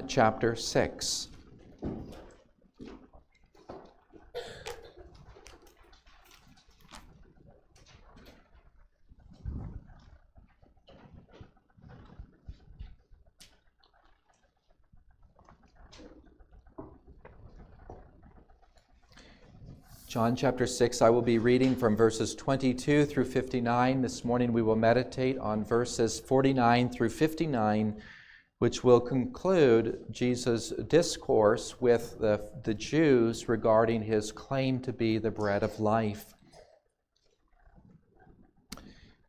chapter 6. John chapter 6, I will be reading from verses 22 through 59. This morning we will meditate on verses 49 through 59, which will conclude Jesus' discourse with the Jews regarding his claim to be the bread of life.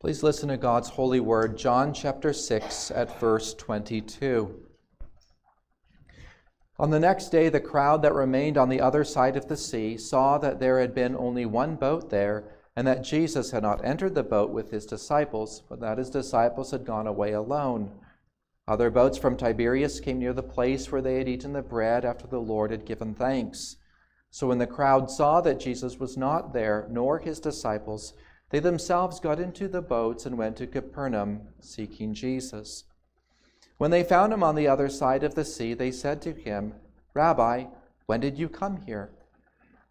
Please listen to God's holy word, John chapter 6 at verse 22. On the next day, the crowd that remained on the other side of the sea saw that there had been only one boat there, and that Jesus had not entered the boat with his disciples, but that his disciples had gone away alone. Other boats from Tiberias came near the place where they had eaten the bread after the Lord had given thanks. So when the crowd saw that Jesus was not there, nor his disciples, they themselves got into the boats and went to Capernaum, seeking Jesus. When they found him on the other side of the sea, they said to him, "Rabbi, when did you come here?"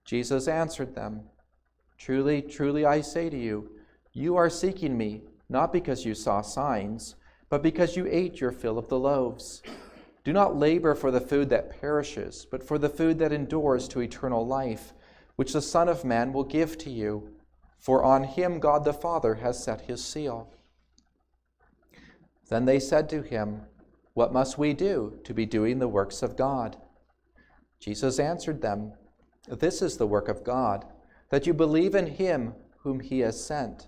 Jesus answered them, "Truly, truly, I say to you, you are seeking me, not because you saw signs, but because you ate your fill of the loaves. Do not labor for the food that perishes, but for the food that endures to eternal life, which the Son of Man will give to you. For on him God the Father has set his seal." Then they said to him, "What must we do to be doing the works of God?" Jesus answered them, "This is the work of God, that you believe in him whom he has sent."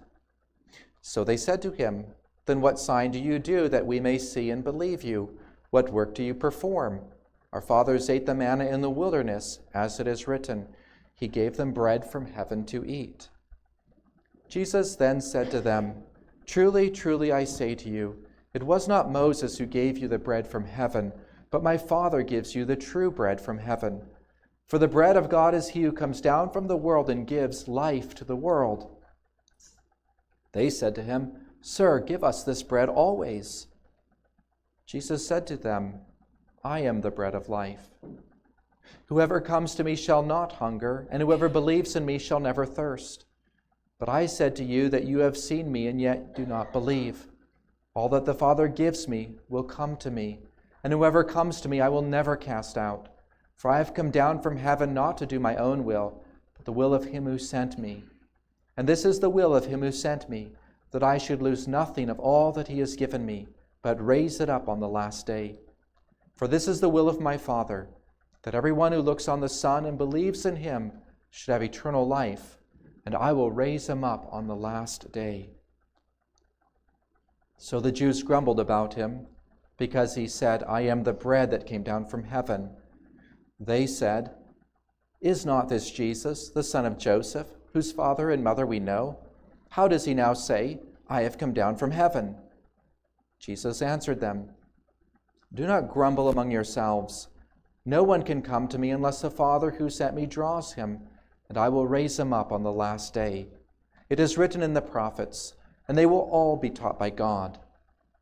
So they said to him, "Then what sign do you do that we may see and believe you? What work do you perform? Our fathers ate the manna in the wilderness, as it is written, he gave them bread from heaven to eat." Jesus then said to them, "Truly, truly, I say to you, it was not Moses who gave you the bread from heaven, but my Father gives you the true bread from heaven. For the bread of God is he who comes down from the world and gives life to the world." They said to him, "Sir, give us this bread always." Jesus said to them, "I am the bread of life. Whoever comes to me shall not hunger, and whoever believes in me shall never thirst. But I said to you that you have seen me and yet do not believe. All that the Father gives me will come to me, and whoever comes to me I will never cast out. For I have come down from heaven not to do my own will, but the will of him who sent me. And this is the will of him who sent me, that I should lose nothing of all that he has given me, but raise it up on the last day. For this is the will of my Father, that everyone who looks on the Son and believes in him should have eternal life, and I will raise him up on the last day." So the Jews grumbled about him, because he said, "I am the bread that came down from heaven." They said, "Is not this Jesus, the son of Joseph, whose father and mother we know? How does he now say, 'I have come down from heaven'?" Jesus answered them, "Do not grumble among yourselves. No one can come to me unless the Father who sent me draws him, and I will raise him up on the last day. It is written in the prophets, and they will all be taught by God.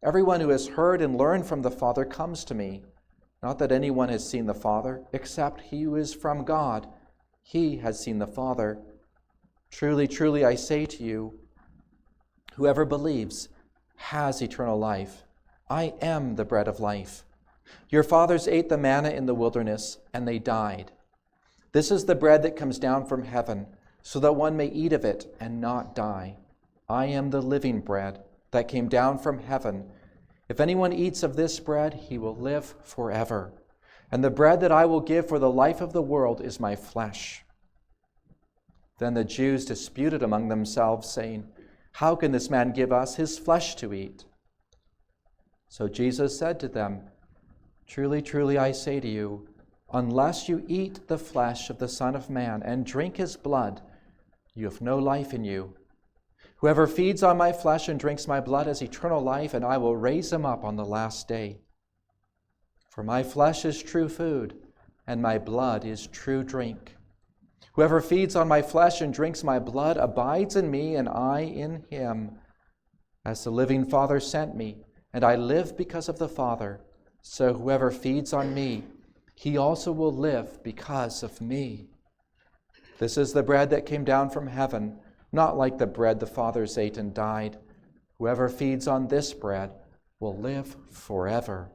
Everyone who has heard and learned from the Father comes to me. Not that anyone has seen the Father, except he who is from God. He has seen the Father. Truly, truly, I say to you, whoever believes has eternal life. I am the bread of life. Your fathers ate the manna in the wilderness, and they died. This is the bread that comes down from heaven, so that one may eat of it and not die. I am the living bread that came down from heaven. If anyone eats of this bread, he will live forever. And the bread that I will give for the life of the world is my flesh." Then the Jews disputed among themselves, saying, "How can this man give us his flesh to eat?" So Jesus said to them, "Truly, truly, I say to you, unless you eat the flesh of the Son of Man and drink his blood, you have no life in you. Whoever feeds on my flesh and drinks my blood has eternal life, and I will raise him up on the last day. For my flesh is true food, and my blood is true drink. Whoever feeds on my flesh and drinks my blood abides in me, and I in him. As the living Father sent me, and I live because of the Father, So whoever feeds on me, he also will live because of me. This is the bread that came down from heaven, not like the bread the fathers ate and died. Whoever feeds on this bread will live forever."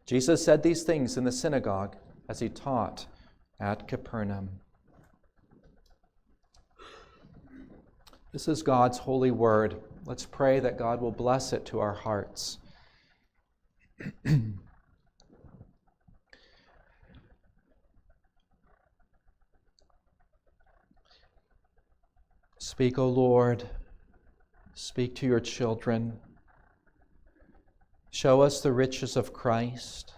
Jesus said these things in the synagogue as he taught at Capernaum. This is God's holy word. Let's pray that God will bless it to our hearts. Speak, O Lord. Speak to your children. Show us the riches of Christ.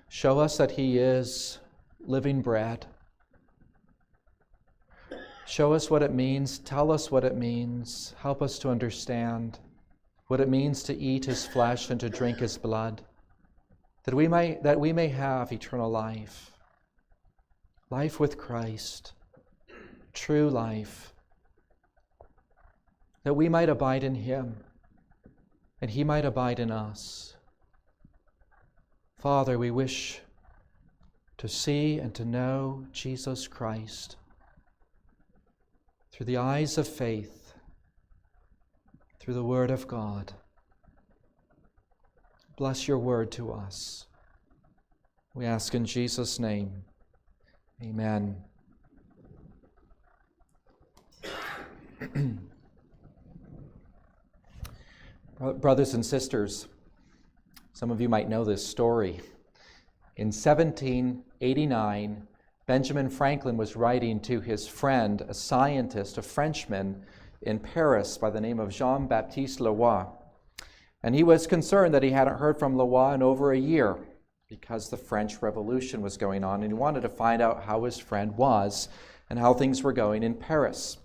Show us that he is living bread. Show us what it means. Tell us what it means. Help us to understand what it means to eat his flesh and to drink his blood, that we may have eternal life, life with Christ, true life, that we might abide in him and he might abide in us. Father, we wish to see and to know Jesus Christ through the eyes of faith, through the Word of God. Bless your word to us. We ask in Jesus' name. Amen. Brothers and sisters, some of you might know this story. In 1789, Benjamin Franklin was writing to his friend, a scientist, a Frenchman in Paris by the name of Jean-Baptiste Leroy. And he was concerned that he hadn't heard from Leroy in over a year because the French Revolution was going on, and he wanted to find out how his friend was and how things were going in Paris.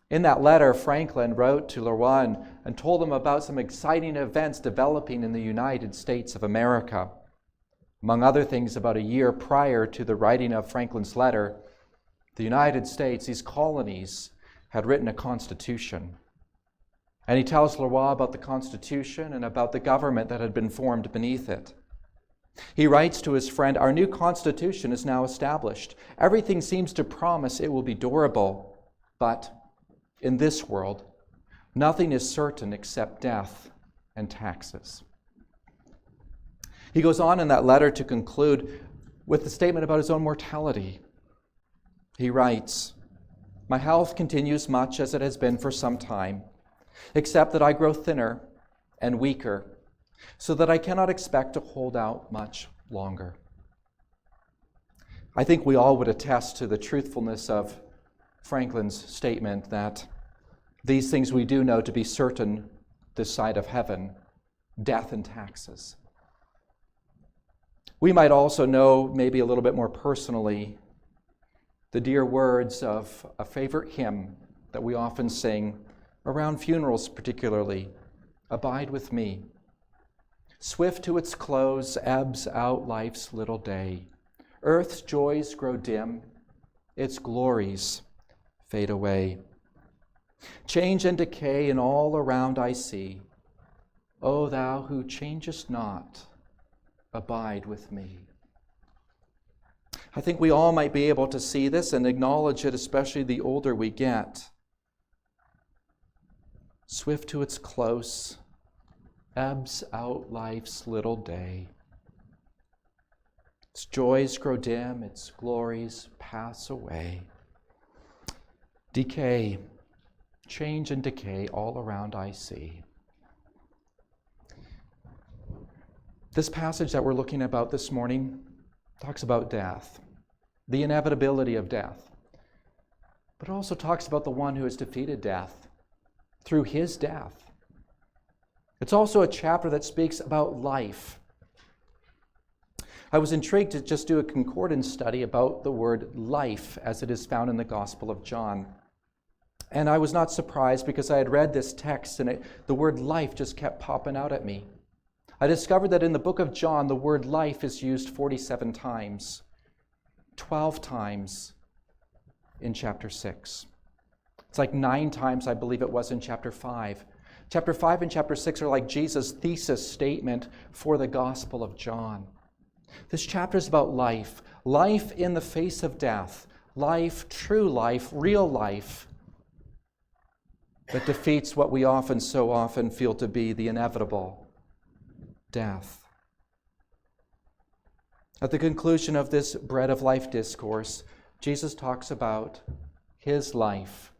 In that letter, Franklin wrote to Leroy and told him about some exciting events developing in the United States of America. Among other things, about a year prior to the writing of Franklin's letter, the United States, these colonies, had written a constitution. And he tells Leroy about the constitution and about the government that had been formed beneath it. He writes to his friend, "Our new constitution is now established. Everything seems to promise it will be durable, but in this world, nothing is certain except death and taxes." He goes on in that letter to conclude with a statement about his own mortality. He writes, "My health continues much as it has been for some time, except that I grow thinner and weaker, so that I cannot expect to hold out much longer." I think we all would attest to the truthfulness of Franklin's statement that these things we do know to be certain this side of heaven, death and taxes. We might also know, maybe a little bit more personally, the dear words of a favorite hymn that we often sing, around funerals particularly, "Abide with me. Swift to its close ebbs out life's little day. Earth's joys grow dim, its glories fade away. Change and decay in all around I see. O thou who changest not, abide with me." I think we all might be able to see this and acknowledge it, especially the older we get. Swift to its close, ebbs out life's little day. Its joys grow dim, its glories pass away. Decay, change and decay all around I see. This passage that we're looking about this morning talks about death, the inevitability of death. But it also talks about the one who has defeated death through his death. It's also a chapter that speaks about life. I was intrigued to just do a concordance study about the word life as it is found in the Gospel of John. And I was not surprised because I had read this text and the word life just kept popping out at me. I discovered that in the book of John, the word life is used 47 times, 12 times in chapter 6. It's like 9 times, I believe it was, in chapter 5. Chapter 5 and chapter 6 are like Jesus' thesis statement for the Gospel of John. This chapter is about life, life in the face of death, life, true life, real life, that defeats what we so often feel to be the inevitable, death. At the conclusion of this bread of life discourse, Jesus talks about his life,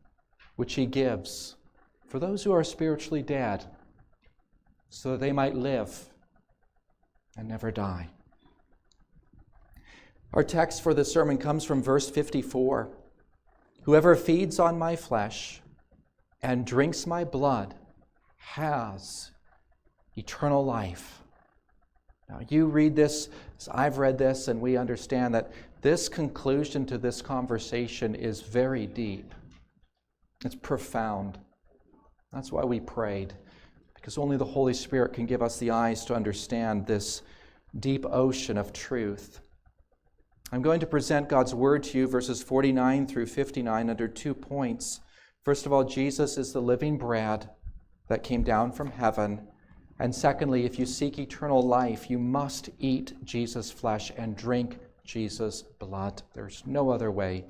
which he gives for those who are spiritually dead, so that they might live and never die. Our text for this sermon comes from verse 54. Whoever feeds on my flesh and drinks my blood has eternal life. Now, you read this, as I've read this, and we understand that this conclusion to this conversation is very deep. It's profound. That's why we prayed, because only the Holy Spirit can give us the eyes to understand this deep ocean of truth. I'm going to present God's Word to you, verses 49 through 59, under 2 points. First of all, Jesus is the living bread that came down from heaven. And secondly, if you seek eternal life, you must eat Jesus' flesh and drink Jesus' blood. There's no other way.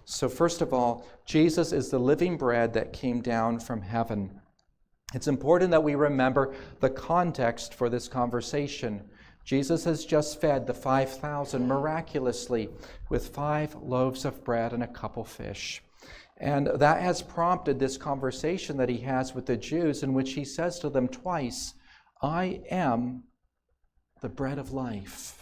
So first of all, Jesus is the living bread that came down from heaven. It's important that we remember the context for this conversation. Jesus has just fed the 5,000 miraculously with 5 loaves of bread and a couple fish. And that has prompted this conversation that he has with the Jews, in which he says to them twice, I am the bread of life.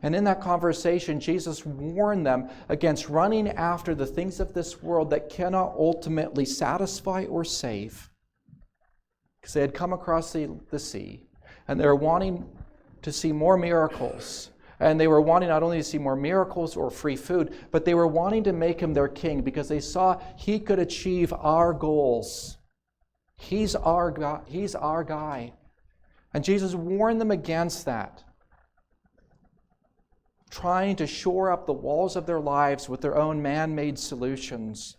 And in that conversation, Jesus warned them against running after the things of this world that cannot ultimately satisfy or save. Because they had come across the sea, and they were wanting to see more miracles. And they were wanting not only to see more miracles or free food, but they were wanting to make him their king because they saw he could achieve our goals. He's our guy. And Jesus warned them against that, trying to shore up the walls of their lives with their own man-made solutions.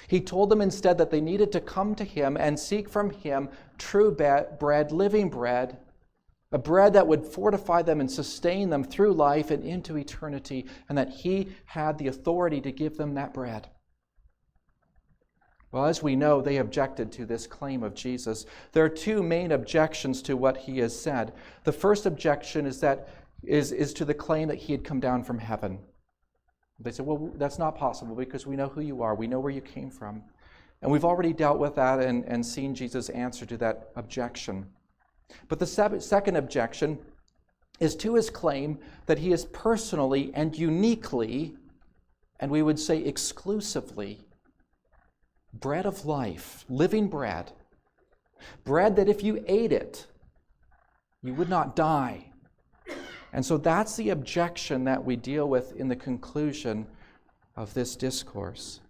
He told them instead that they needed to come to him and seek from him true bread, living bread, a bread that would fortify them and sustain them through life and into eternity, and that he had the authority to give them that bread. Well, as we know, they objected to this claim of Jesus. There are 2 main objections to what he has said. The first objection is to the claim that he had come down from heaven. They said, well, that's not possible because we know who you are. We know where you came from. And we've already dealt with that and seen Jesus' answer to that objection. But the second objection is to his claim that he is personally and uniquely, and we would say exclusively, bread of life, living bread. Bread that if you ate it, you would not die. And so that's the objection that we deal with in the conclusion of this discourse.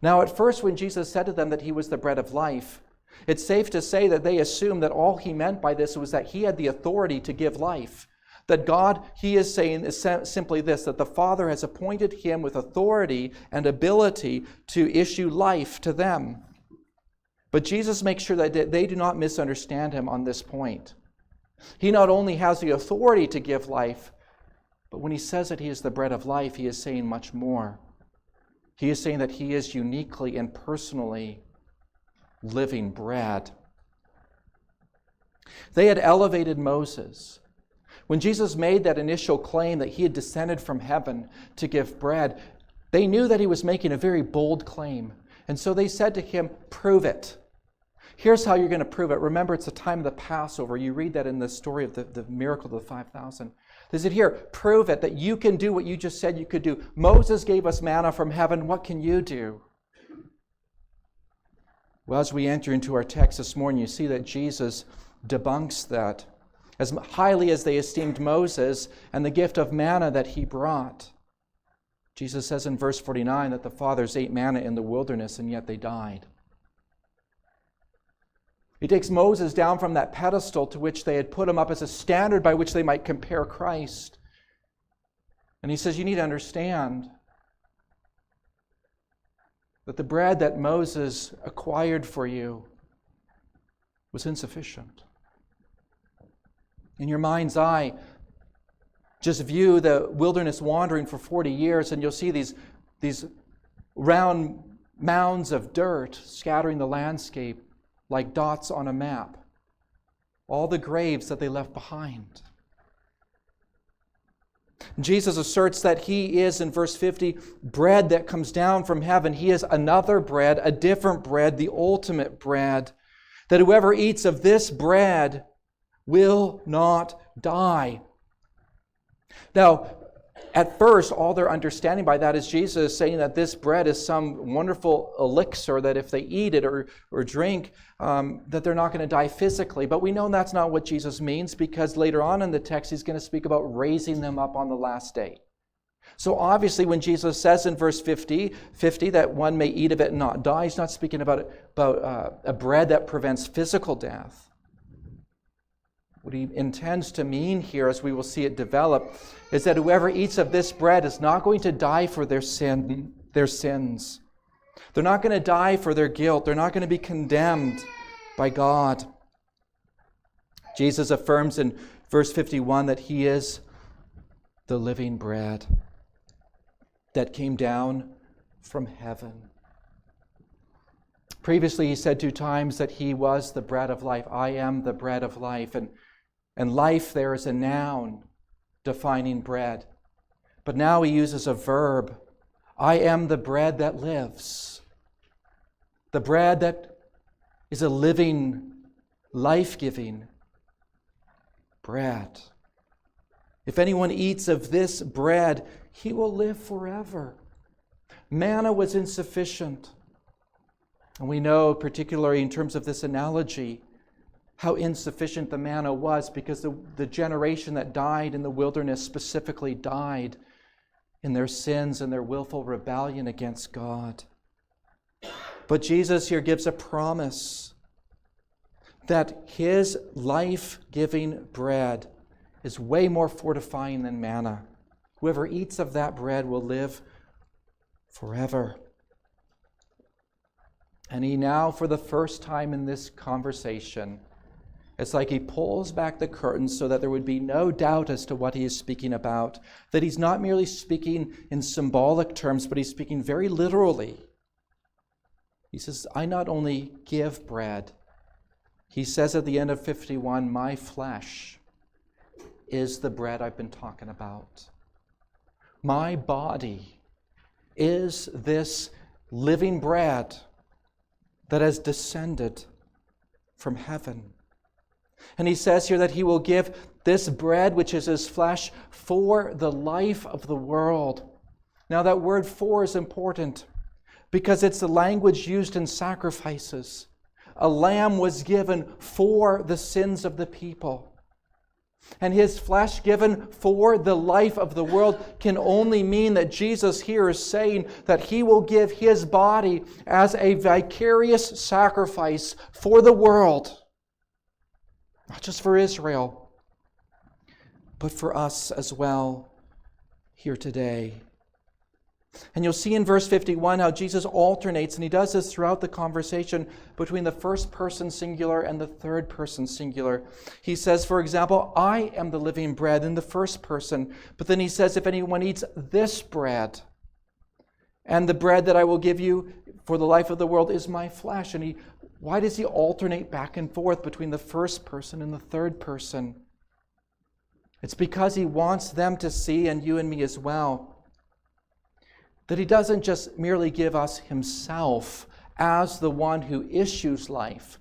Now, at first, when Jesus said to them that he was the bread of life, it's safe to say that they assumed that all he meant by this was that he had the authority to give life. That God, he is saying, is simply this, that the Father has appointed him with authority and ability to issue life to them. But Jesus makes sure that they do not misunderstand him on this point. He not only has the authority to give life, but when he says that he is the bread of life, he is saying much more. He is saying that he is uniquely and personally living bread. They had elevated Moses. When Jesus made that initial claim that he had descended from heaven to give bread, they knew that he was making a very bold claim. And so they said to him, prove it. Here's how you're going to prove it. Remember, it's the time of the Passover. You read that in the story of the miracle of the 5,000. They said, here, prove it, that you can do what you just said you could do. Moses gave us manna from heaven. What can you do? Well, as we enter into our text this morning, you see that Jesus debunks that. As highly as they esteemed Moses and the gift of manna that he brought, Jesus says in verse 49 that the fathers ate manna in the wilderness and yet they died. He takes Moses down from that pedestal to which they had put him up as a standard by which they might compare Christ. And he says, you need to understand that the bread that Moses acquired for you was insufficient. In your mind's eye, just view the wilderness wandering for 40 years and you'll see these round mounds of dirt scattering the landscape like dots on a map. All the graves that they left behind. Jesus asserts that He is, in verse 50, bread that comes down from heaven. He is another bread, a different bread, the ultimate bread. That whoever eats of this bread will not die. Now, at first, all they're understanding by that is Jesus saying that this bread is some wonderful elixir that if they eat it or drink, that they're not going to die physically. But we know that's not what Jesus means, because later on in the text, He's going to speak about raising them up on the last day. So obviously, when Jesus says in verse 50 that one may eat of it and not die, He's not speaking about a bread that prevents physical death. What He intends to mean here, as we will see it develop, is that whoever eats of this bread is not going to die for their sins. They're not going to die for their guilt. They're not going to be condemned by God. Jesus affirms in verse 51 that He is the living bread that came down from heaven. Previously, He said 2 times that He was the bread of life. I am the bread of life. And life there is a noun defining bread. But now He uses a verb. I am the bread that lives. The bread that is a living, life-giving bread. If anyone eats of this bread, he will live forever. Manna was insufficient. And we know, particularly in terms of this analogy, how insufficient the manna was, because the generation that died in the wilderness specifically died in their sins and their willful rebellion against God. But Jesus here gives a promise that His life-giving bread is way more fortifying than manna. Whoever eats of that bread will live forever. And He now, for the first time in this conversation, it's like He pulls back the curtain so that there would be no doubt as to what He is speaking about. That He's not merely speaking in symbolic terms, but He's speaking very literally. He says, I not only give bread, He says at the end of 51, my flesh is the bread I've been talking about. My body is this living bread that has descended from heaven. And He says here that He will give this bread, which is His flesh, for the life of the world. Now that word "for" is important because it's the language used in sacrifices. A lamb was given for the sins of the people. And His flesh given for the life of the world can only mean that Jesus here is saying that He will give His body as a vicarious sacrifice for the world. Not just for Israel, but for us as well here today. And you'll see in verse 51 how Jesus alternates, and He does this throughout the conversation, between the first person singular and the third person singular. He says, for example, I am the living bread in the first person. But then He says, if anyone eats this bread, and the bread that I will give you for the life of the world is my flesh. And why does He alternate back and forth between the first person and the third person? It's because He wants them to see, and you and me as well, that He doesn't just merely give us Himself as the one who issues life,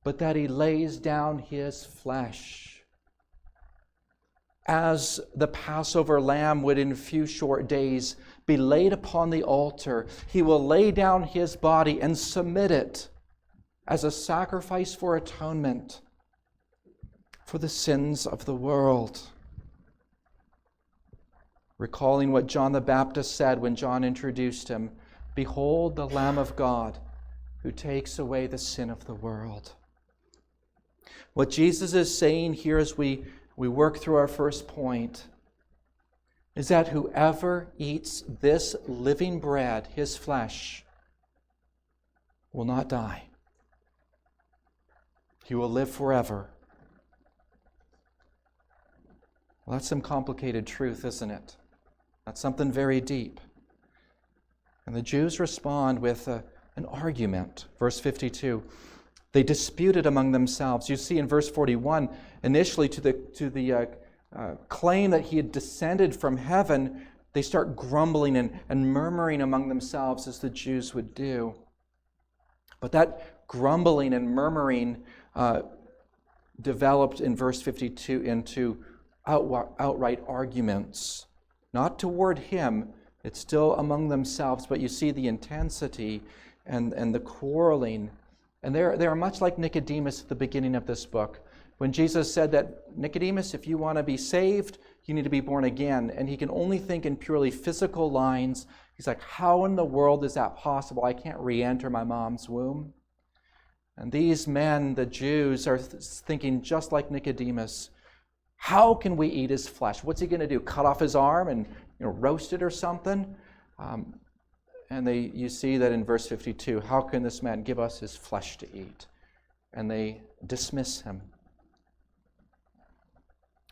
but that He lays down His flesh. As the Passover lamb would in a few short days be laid upon the altar, He will lay down His body and submit it as a sacrifice for atonement for the sins of the world. Recalling what John the Baptist said when John introduced Him, behold the Lamb of God who takes away the sin of the world. What Jesus is saying here as we work through our first point is that whoever eats this living bread, His flesh, will not die. He will live forever. Well, that's some complicated truth, isn't it? That's something very deep. And the Jews respond with an argument. Verse 52. They disputed among themselves. You see in verse 41, initially to the claim that he had descended from heaven, they start grumbling and murmuring among themselves as the Jews would do. But that grumbling and murmuring developed in verse 52 into outright arguments. Not toward him, it's still among themselves, but you see the intensity and the quarreling. And they are much like Nicodemus at the beginning of this book, when Jesus said that, Nicodemus, if you want to be saved, you need to be born again. And he can only think in purely physical lines. He's like, how in the world is that possible? I can't re-enter my mom's womb. And these men, the Jews, are thinking just like Nicodemus. How can we eat his flesh? What's he going to do? Cut off his arm and roast it or something? And you see that in verse 52, how can this man give us his flesh to eat? And they dismiss him.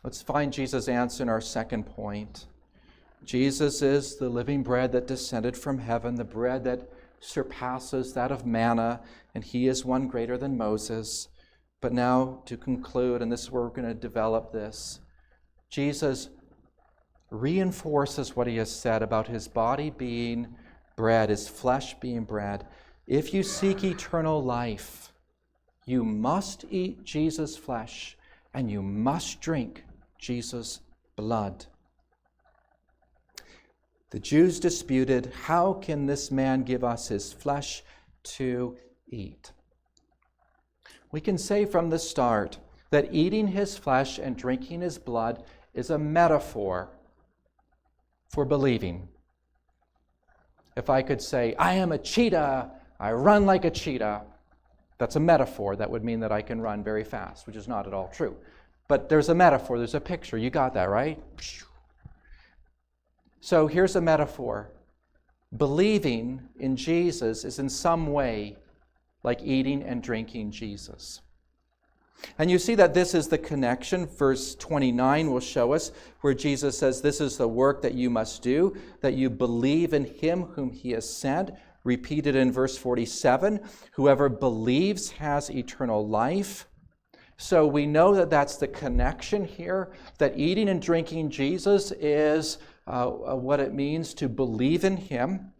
Let's find Jesus' answer in our second point. Jesus is the living bread that descended from heaven, the bread that surpasses that of manna, and he is one greater than Moses. But now, to conclude, and this is where we're going to develop this, Jesus reinforces what he has said about his body being bread, his flesh being bread. If you seek eternal life, you must eat Jesus' flesh, and you must drink Jesus' blood. The Jews disputed, how can this man give us his flesh to eat? We can say from the start that eating his flesh and drinking his blood is a metaphor for believing. If I could say, I am a cheetah, I run like a cheetah, that's a metaphor. That would mean that I can run very fast, which is not at all true. But there's a metaphor, there's a picture. You got that, right? So here's a metaphor. Believing in Jesus is in some way like eating and drinking Jesus. And you see that this is the connection. Verse 29 will show us where Jesus says, this is the work that you must do, that you believe in him whom he has sent. Repeated in verse 47, whoever believes has eternal life. So we know that that's the connection here, that eating and drinking Jesus is what it means to believe in him.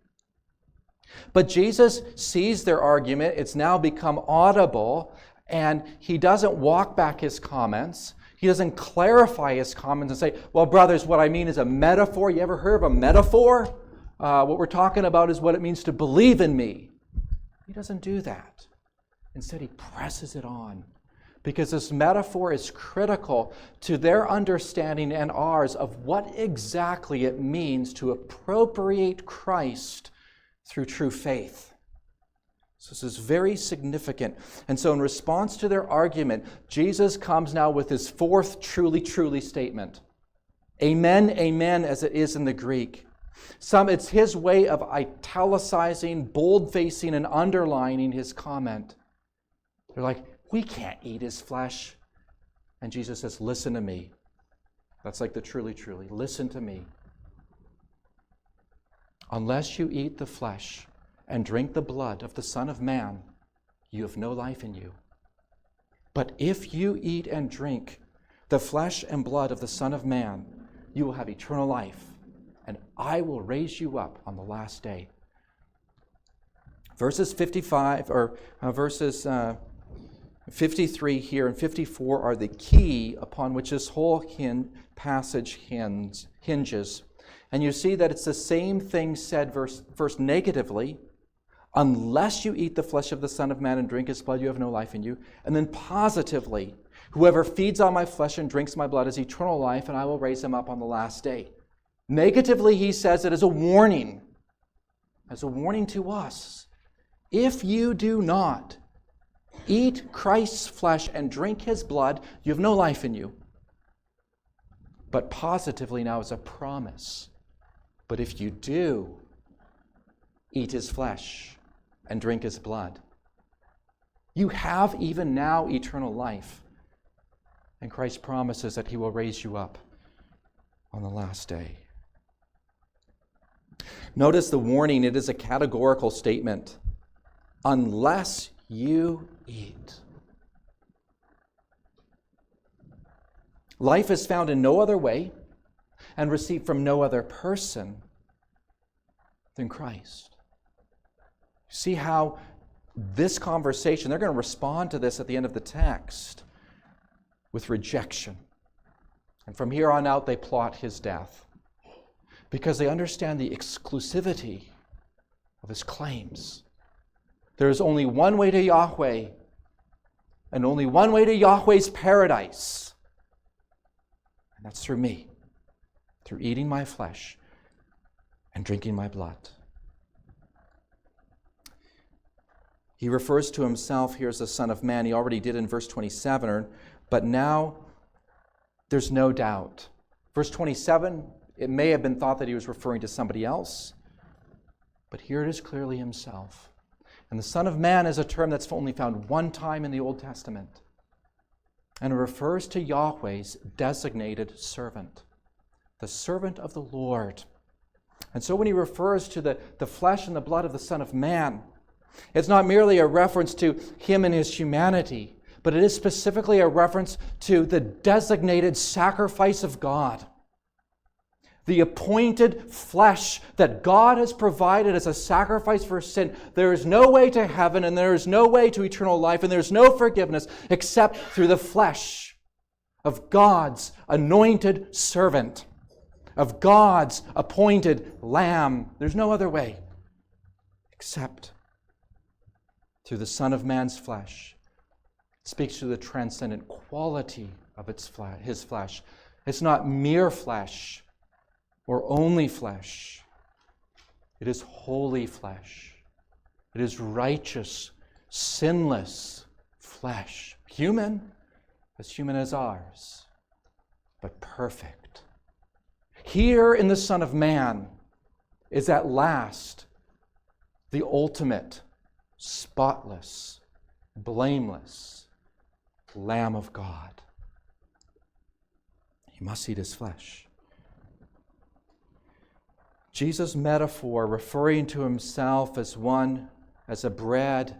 But Jesus sees their argument. It's now become audible, and he doesn't walk back his comments. He doesn't clarify his comments and say, well, brothers, what I mean is a metaphor. You ever heard of a metaphor? What we're talking about is what it means to believe in me. He doesn't do that. Instead, he presses it on, because this metaphor is critical to their understanding and ours of what exactly it means to appropriate Christ through true faith. So this is very significant. And so in response to their argument, Jesus comes now with his fourth truly, truly statement. Amen, amen, as it is in the Greek. It's his way of italicizing, bold-facing, and underlining his comment. They're like, we can't eat his flesh. And Jesus says, listen to me. That's like the truly, truly. Listen to me. Unless you eat the flesh and drink the blood of the Son of Man, you have no life in you. But if you eat and drink the flesh and blood of the Son of Man, you will have eternal life, and I will raise you up on the last day. Verses 53 here and 54 are the key upon which this whole passage hinges. And you see that it's the same thing said first negatively, unless you eat the flesh of the Son of Man and drink his blood, you have no life in you. And then positively, whoever feeds on my flesh and drinks my blood has eternal life, and I will raise him up on the last day. Negatively, he says it as a warning to us. If you do not eat Christ's flesh and drink his blood, you have no life in you. But positively now is a promise. But if you do eat his flesh and drink his blood, You have even now eternal life. And Christ promises that he will raise you up on the last day. Notice the warning, it is a categorical statement. Unless you eat. Life is found in no other way and received from no other person than Christ. See how this conversation, they're going to respond to this at the end of the text with rejection. And from here on out, they plot his death because they understand the exclusivity of his claims. There is only one way to Yahweh, and only one way to Yahweh's paradise. And that's through me, through eating my flesh and drinking my blood. He refers to himself here as the Son of Man. He already did in verse 27, but now there's no doubt. Verse 27, it may have been thought that he was referring to somebody else, but here it is clearly himself. And the Son of Man is a term that's only found one time in the Old Testament. And it refers to Yahweh's designated servant, the servant of the Lord. And so when he refers to the flesh and the blood of the Son of Man, it's not merely a reference to him and his humanity, but it is specifically a reference to the designated sacrifice of God. The appointed flesh that God has provided as a sacrifice for sin. There is no way to heaven, and there is no way to eternal life, and there is no forgiveness except through the flesh of God's anointed servant, of God's appointed lamb. There's no other way except through the Son of Man's flesh. It speaks to the transcendent quality of his flesh. It's not mere flesh or only flesh. It is holy flesh. It is righteous, sinless flesh. Human, as human as ours, but perfect. Here in the Son of Man is at last the ultimate, spotless, blameless Lamb of God. He must eat his flesh. Jesus' metaphor, referring to himself as a bread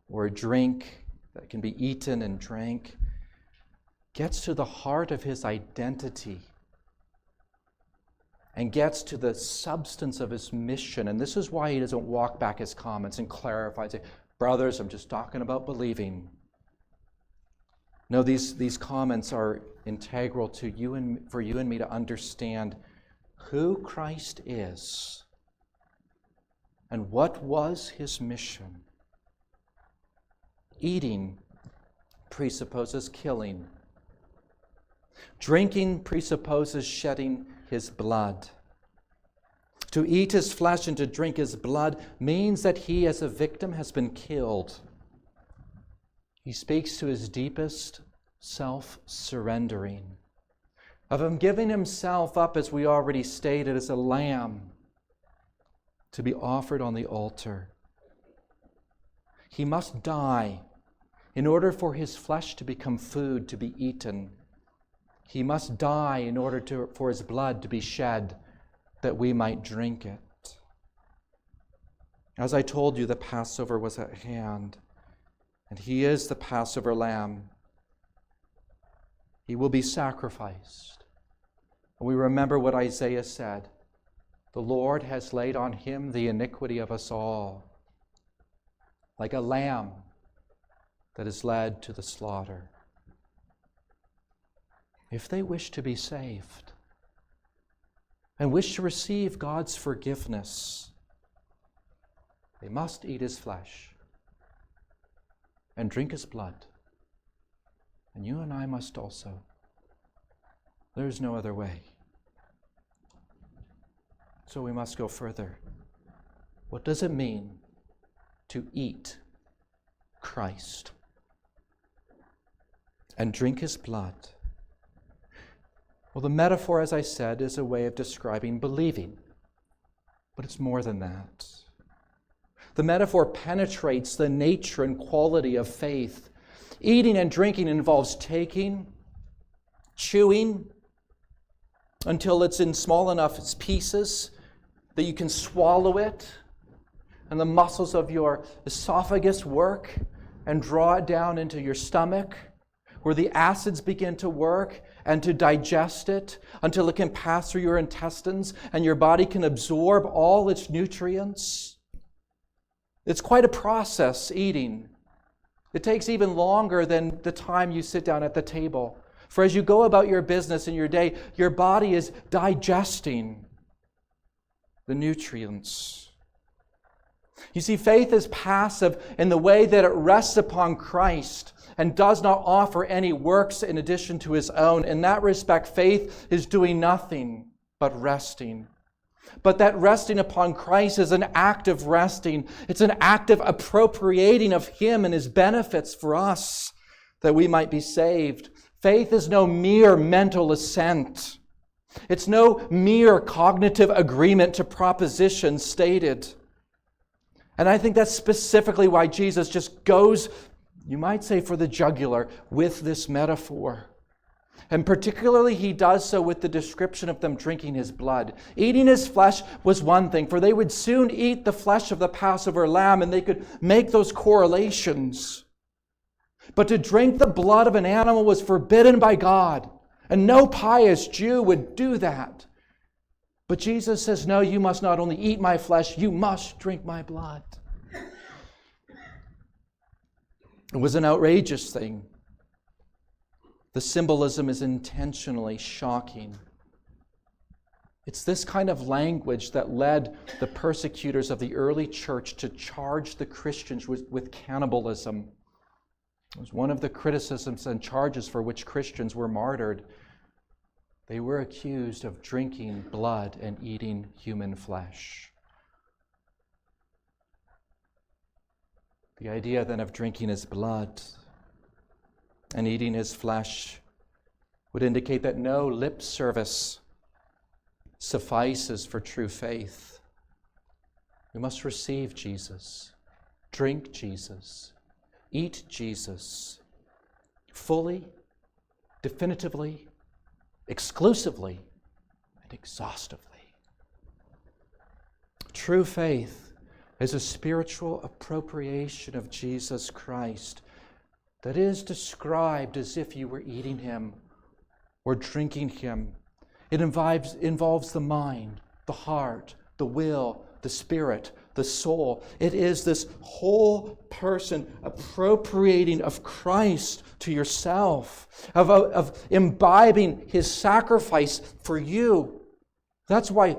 or a drink that can be eaten and drank, gets to the heart of his identity and gets to the substance of his mission. And this is why he doesn't walk back his comments and clarify, say, brothers, I'm just talking about believing. No, these comments are integral to you and for you and me to understand who Christ is and what was his mission. Eating presupposes killing. Drinking presupposes shedding his blood. To eat his flesh and to drink his blood means that he, as a victim, has been killed. He speaks to his deepest self-surrendering, of him giving himself up, as we already stated, as a lamb to be offered on the altar. He must die in order for his flesh to become food to be eaten. He must die in order for his blood to be shed, that we might drink it. As I told you, the Passover was at hand, and he is the Passover lamb. He will be sacrificed. And we remember what Isaiah said, the Lord has laid on him the iniquity of us all, like a lamb that is led to the slaughter. If they wish to be saved and wish to receive God's forgiveness, they must eat his flesh and drink his blood. And you and I must also. There is no other way. So we must go further. What does it mean to eat Christ and drink his blood? Well, the metaphor, as I said, is a way of describing believing. But it's more than that. The metaphor penetrates the nature and quality of faith. Eating and drinking involves taking, chewing, until it's in small enough pieces that you can swallow it, and the muscles of your esophagus work and draw it down into your stomach, where the acids begin to work and to digest it until it can pass through your intestines and your body can absorb all its nutrients. It's quite a process, eating. It takes even longer than the time you sit down at the table. For as you go about your business in your day, your body is digesting the nutrients. You see, faith is passive in the way that it rests upon Christ and does not offer any works in addition to His own. In that respect, faith is doing nothing but resting. But that resting upon Christ is an act of resting. It's an act of appropriating of Him and His benefits for us, that we might be saved. Faith is no mere mental assent. It's no mere cognitive agreement to propositions stated. And I think that's specifically why Jesus just goes, you might say, for the jugular with this metaphor. And particularly He does so with the description of them drinking His blood. Eating His flesh was one thing, for they would soon eat the flesh of the Passover lamb, and they could make those correlations. But to drink the blood of an animal was forbidden by God, and no pious Jew would do that. But Jesus says, no, you must not only eat my flesh, you must drink my blood. It was an outrageous thing. The symbolism is intentionally shocking. It's this kind of language that led the persecutors of the early church to charge the Christians with cannibalism. It was one of the criticisms and charges for which Christians were martyred. They were accused of drinking blood and eating human flesh. The idea then of drinking His blood and eating His flesh would indicate that no lip service suffices for true faith. We must receive Jesus, drink Jesus, eat Jesus fully, definitively, exclusively, and exhaustively. True faith is a spiritual appropriation of Jesus Christ that is described as if you were eating Him or drinking Him. It involves the mind, the heart, the will, the spirit, the soul. It is this whole person appropriating of Christ to yourself, of imbibing His sacrifice for you. That's why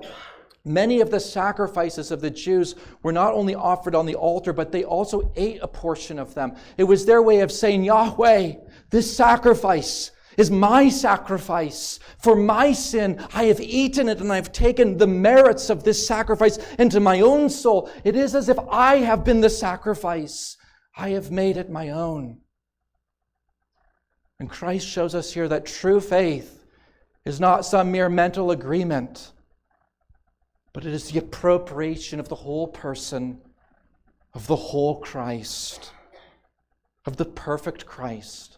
many of the sacrifices of the Jews were not only offered on the altar, but they also ate a portion of them. It was their way of saying, Yahweh, this sacrifice is my sacrifice. For my sin, I have eaten it and I've taken the merits of this sacrifice into my own soul. It is as if I have been the sacrifice. I have made it my own. And Christ shows us here that true faith is not some mere mental agreement, but it is the appropriation of the whole person, of the whole Christ, of the perfect Christ,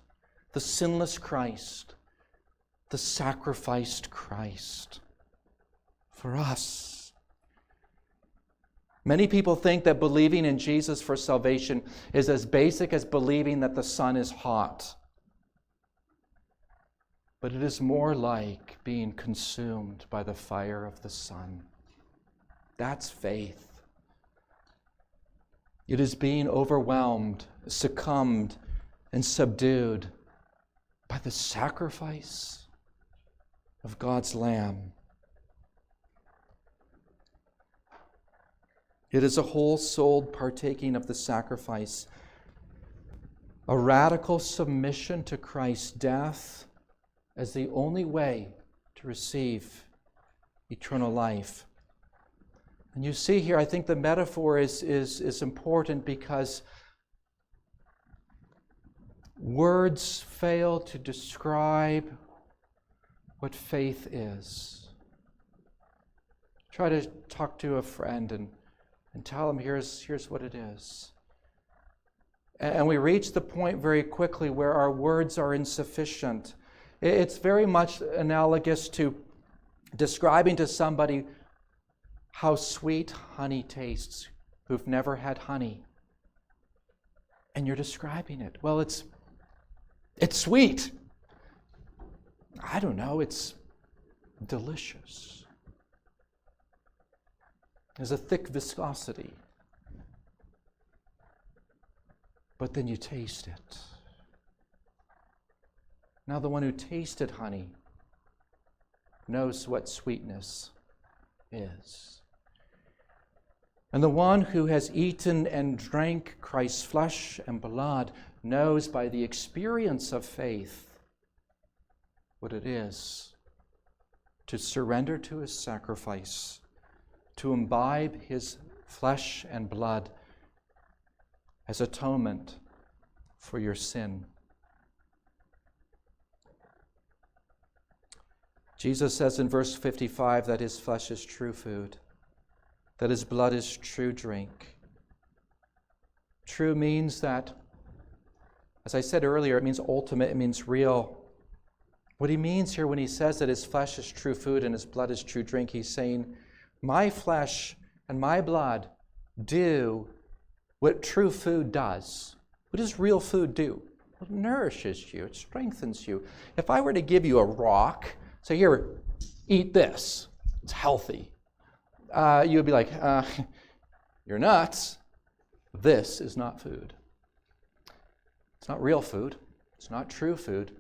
the sinless Christ, the sacrificed Christ for us. Many people think that believing in Jesus for salvation is as basic as believing that the sun is hot. But it is more like being consumed by the fire of the sun. That's faith. It is being overwhelmed, succumbed, and subdued by the sacrifice of God's Lamb. It is a whole-souled partaking of the sacrifice, a radical submission to Christ's death as the only way to receive eternal life. And you see here, I think the metaphor is important because words fail to describe what faith is. Try to talk to a friend and and tell him, here's what it is. And we reach the point very quickly where our words are insufficient. It's very much analogous to describing to somebody how sweet honey tastes who've never had honey. And you're describing it. Well, it's sweet. I don't know, it's delicious. There's a thick viscosity. But then you taste it. Now the one who tasted honey knows what sweetness is. And the one who has eaten and drank Christ's flesh and blood knows by the experience of faith what it is to surrender to his sacrifice, to imbibe his flesh and blood as atonement for your sin. Jesus says in verse 55 that his flesh is true food, that his blood is true drink. True means that, as I said earlier, it means ultimate, it means real. What he means here when he says that his flesh is true food and his blood is true drink, he's saying, my flesh and my blood do what true food does. What does real food do? It nourishes you, it strengthens you. If I were to give you a rock, say, here, eat this, it's healthy. You would be like, you're nuts. This is not food. It's not real food. It's not true food.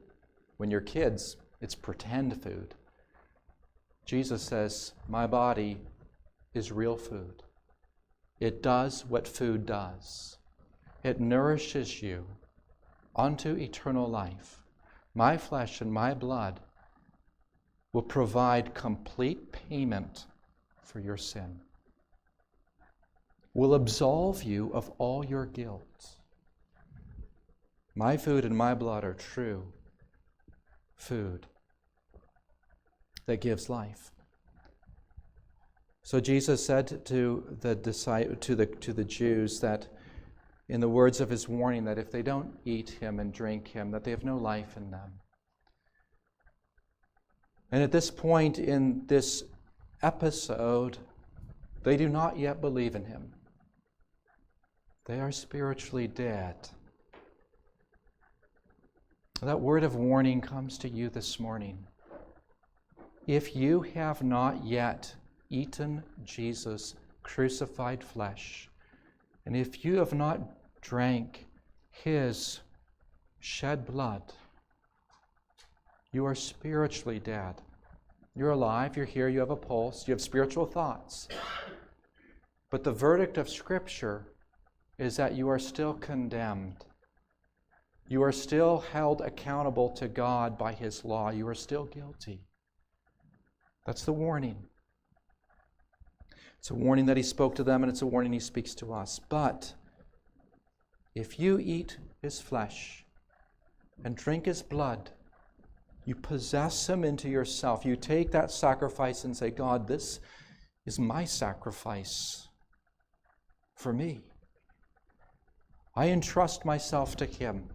When you're kids, it's pretend food. Jesus says, my body is real food. It does what food does. It nourishes you unto eternal life. My flesh and my blood will provide complete payment for your sin, will absolve you of all your guilt. My food and my blood are true food that gives life. So Jesus said to the Jews that, in the words of his warning, that if they don't eat him and drink him, that they have no life in them. And at this point in this episode, they do not yet believe in him. They are spiritually dead. That word of warning comes to you this morning. If you have not yet eaten Jesus' crucified flesh, and if you have not drank his shed blood, you are spiritually dead. You're alive, you're here, you have a pulse, you have spiritual thoughts. But the verdict of Scripture is that you are still condemned. You are still held accountable to God by his law. You are still guilty. That's the warning. It's a warning that he spoke to them, and it's a warning he speaks to us. But if you eat his flesh and drink his blood, you possess him into yourself. You take that sacrifice and say, God, this is my sacrifice for me. I entrust myself to him.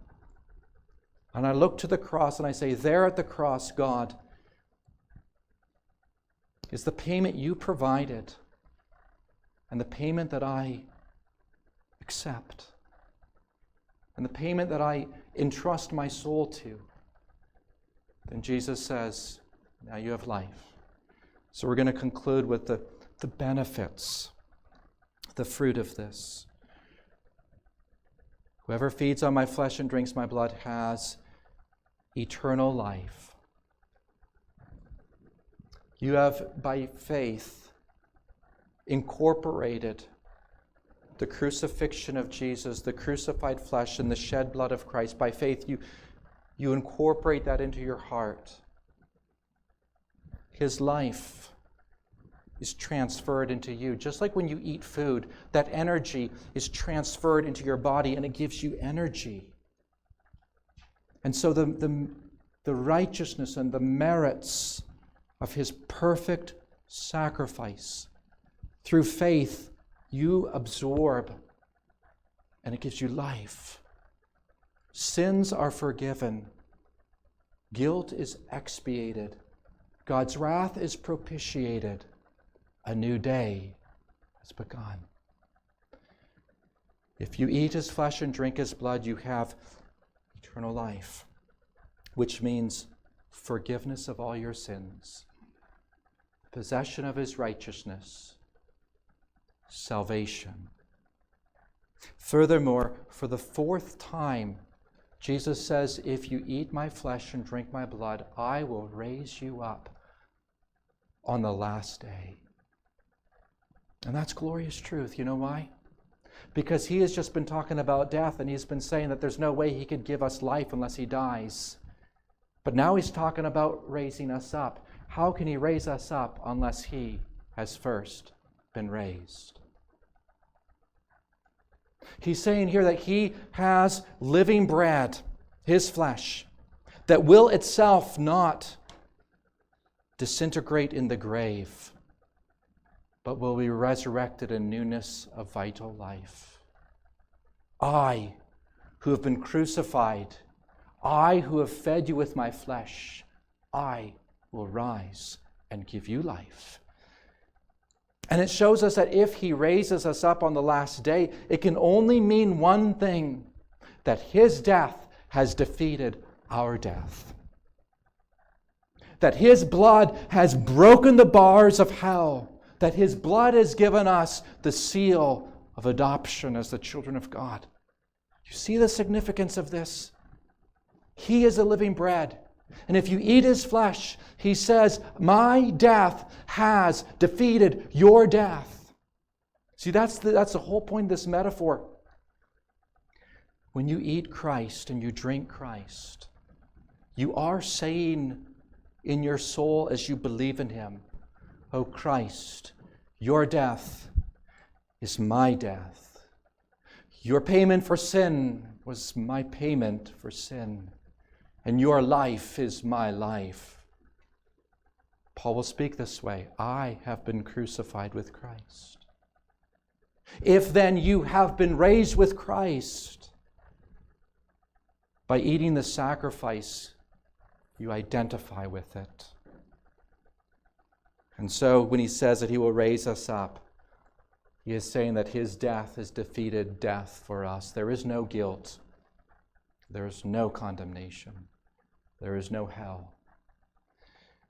And I look to the cross and I say, there at the cross, God, is the payment you provided and the payment that I accept and the payment that I entrust my soul to. Then Jesus says, now you have life. So we're going to conclude with the benefits, the fruit of this. Whoever feeds on my flesh and drinks my blood has eternal life. You have, by faith, incorporated the crucifixion of Jesus, the crucified flesh, and the shed blood of Christ. By faith, you incorporate that into your heart. His life is transferred into you. Just like when you eat food, that energy is transferred into your body and it gives you energy. And so the righteousness and the merits of his perfect sacrifice through faith you absorb, and it gives you life. Sins are forgiven. Guilt is expiated. God's wrath is propitiated. A new day has begun. If you eat his flesh and drink his blood, you have eternal life, which means forgiveness of all your sins, possession of his righteousness, salvation. Furthermore, for the fourth time, Jesus says, if you eat my flesh and drink my blood, I will raise you up on the last day. And that's glorious truth. You know why? Because he has just been talking about death, and he's been saying that there's no way he could give us life unless he dies. But now he's talking about raising us up. How can he raise us up unless he has first been raised? He's saying here that he has living bread, his flesh, that will itself not disintegrate in the grave, but will be resurrected in newness of vital life. I, who have been crucified, I who have fed you with my flesh, I will rise and give you life. And it shows us that if he raises us up on the last day, it can only mean one thing, that his death has defeated our death. That his blood has broken the bars of hell. That his blood has given us the seal of adoption as the children of God. You see the significance of this? He is a living bread. And if you eat his flesh, he says, my death has defeated your death. See, that's the whole point of this metaphor. When you eat Christ and you drink Christ, you are saying in your soul as you believe in him, O Christ, your death is my death. Your payment for sin was my payment for sin. And your life is my life. Paul will speak this way, I have been crucified with Christ. If then you have been raised with Christ, by eating the sacrifice, you identify with it. And so when he says that he will raise us up, he is saying that his death has defeated death for us. There is no guilt. There is no condemnation. There is no hell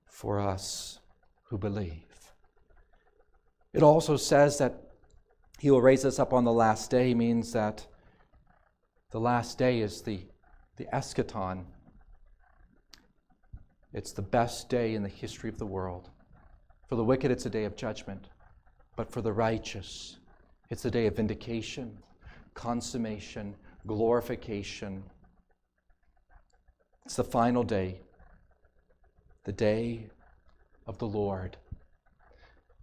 for us who believe. It also says that he will raise us up on the last day, means that the last day is the eschaton. It's the best day in the history of the world. For the wicked, it's a day of judgment. But for the righteous, it's a day of vindication, consummation, glorification. It's the final day, the day of the Lord.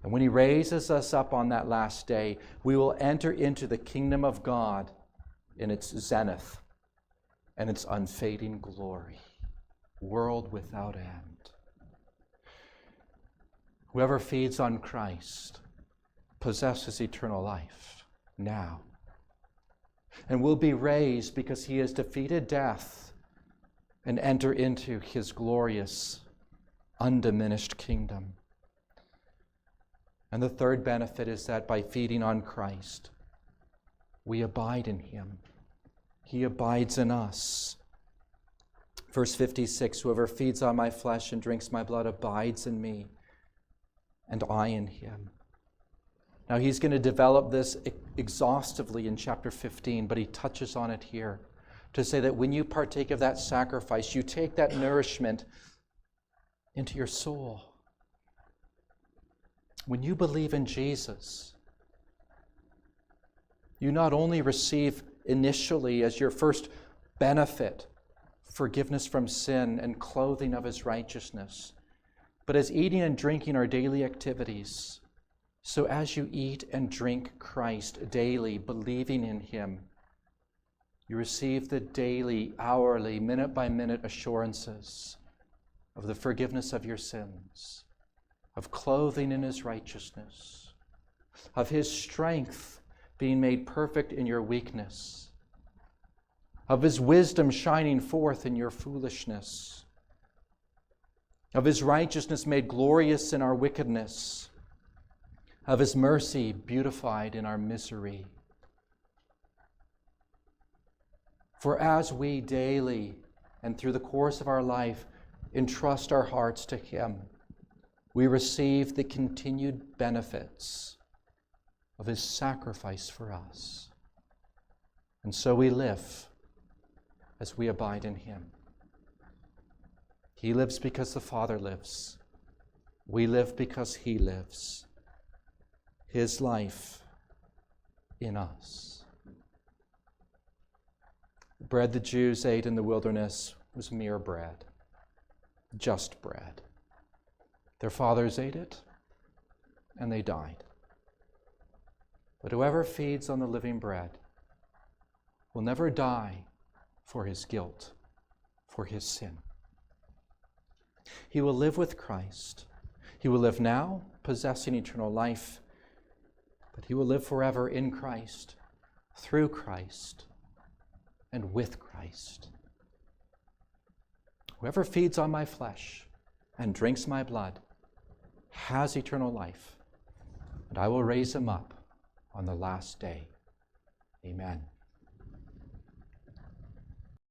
And when he raises us up on that last day, we will enter into the kingdom of God in its zenith and its unfading glory, world without end. Whoever feeds on Christ possesses eternal life now and will be raised because he has defeated death and enter into his glorious, undiminished kingdom. And the third benefit is that by feeding on Christ, we abide in him. He abides in us. Verse 56, whoever feeds on my flesh and drinks my blood abides in me, and I in him. Now he's going to develop this exhaustively in chapter 15, but he touches on it here to say that when you partake of that sacrifice, you take that nourishment into your soul. When you believe in Jesus, you not only receive initially as your first benefit forgiveness from sin and clothing of his righteousness, but as eating and drinking are daily activities, so as you eat and drink Christ daily, believing in him, you receive the daily, hourly, minute-by-minute assurances of the forgiveness of your sins, of clothing in his righteousness, of his strength being made perfect in your weakness, of his wisdom shining forth in your foolishness, of his righteousness made glorious in our wickedness, of his mercy beautified in our misery. For as we daily and through the course of our life entrust our hearts to him, we receive the continued benefits of his sacrifice for us. And so we live as we abide in him. He lives because the Father lives. We live because he lives. His life in us. The bread the Jews ate in the wilderness was mere bread, just bread. Their fathers ate it, and they died. But whoever feeds on the living bread will never die for his guilt, for his sin. He will live with Christ. He will live now, possessing eternal life, but he will live forever in Christ, through Christ, and with Christ. Whoever feeds on my flesh and drinks my blood has eternal life, and I will raise him up on the last day. Amen.